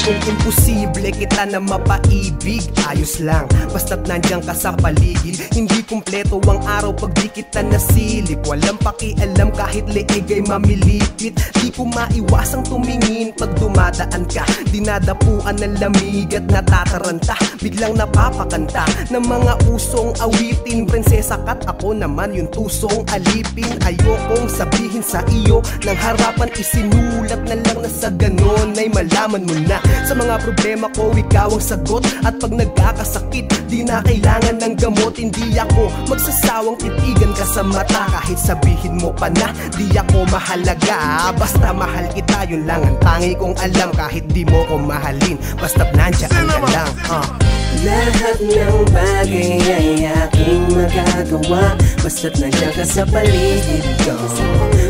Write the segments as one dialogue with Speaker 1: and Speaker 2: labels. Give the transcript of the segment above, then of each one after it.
Speaker 1: kung imposible kita na mapaibig. Ayos lang, basta't nandiyan ka sa paligid. Hindi kumpleto ang araw pag di kita nasilip. Walang pakialam kahit leeg ay mamilipit. Di ko maiwasang tumingin pag dumadaan ka. Dinadapuan ng lamig at natataranta. Biglang napapakanta ng mga usong awitin. Prinsesa ka't ako naman yung tusong alipin. Ayokong sabihin sa iyo ng harapan, isinulat na lang na sa ganon ay malaman mo na. Sa mga problema ko ikaw ang sagot. At pag nagkakasakit di na kailangan ng gamot. Hindi ako magsasawang titigan ka sa mata. Kahit sabihin mo pa na di ako mahalaga, basta mahal kita, yun lang ang tangi kong alam. Kahit di mo ko mahalin, basta't nandiyan ka lang.
Speaker 2: Lahat ng bagay ay aking magagawa, basta't nandiyan ka sa paligid ko.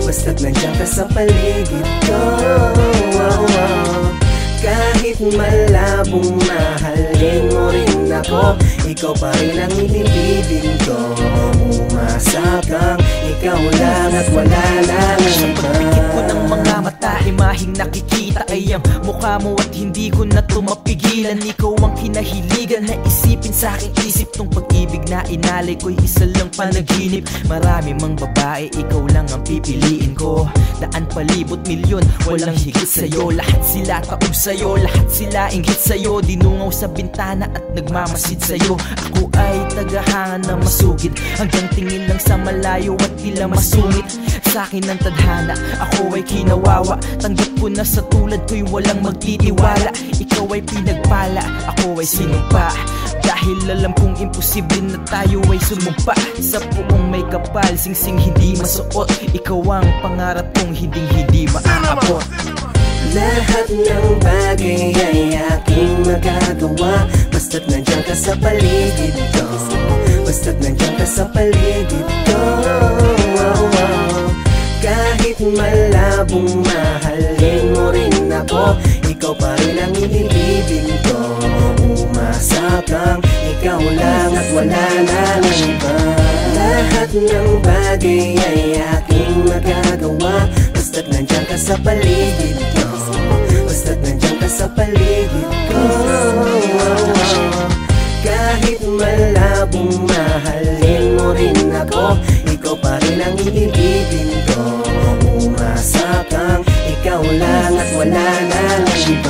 Speaker 2: Basta't nandiyan ka sa paligid ko. Kahit malabong mahalin mo rin ako, ikaw pa rin ang inibibig ko. Umasa kang ikaw lang at wala lang
Speaker 3: Sa pagpikit ko ng mga mata, imahing nakikita ay ang mukha mo at hindi ko na ito mapigilan. Ikaw ang kinahiligan na isipin sa aking isip. Tong pag-ibig na inalay ko'y isa lang panaginip. Marami mang babae, ikaw lang ang pipiliin ko. Daan palibot milyon, walang higit sa'yo. Lahat sila taob sa'yo, lahat sila inggit sa'yo. Dinungaw sa bintana at nagmamasid sa'yo. Ako ay tagahanga na masugid, hanggang tingin lang sa malayo at tila masungit. Sa'kin ang tadhana, ako ay kinawawa. Tanggap ko na sa tulad ko'y walang magtitiwala. Ikaw ay pinagpala, ako ay sinumpa. Dahil alam kong imposible na tayo ay sumumpa. Sa puong may kapal, singsing hindi masuot. Ikaw ang pangarap kong hindi maaabot.
Speaker 2: Lahat ng bagay ay aking magagawa, basta't nandiyan ka sa paligid ko. Basta't nandiyan ka sa paligid ko. Kahit malabong mahalin mo rin ako, ikaw pa rin ang inibibig ko. Umasa kang ikaw lang at wala nang iba. Lahat ng bagay ay aking magagawa, basta't nandiyan ka sa paligid ko. Basta't nandiyan ka sa paligid ko. Kahit malabong mahalin mo rin ako, ikaw pa rin ang inibibig ko. Umasa kang ikaw lang at wala nang iba.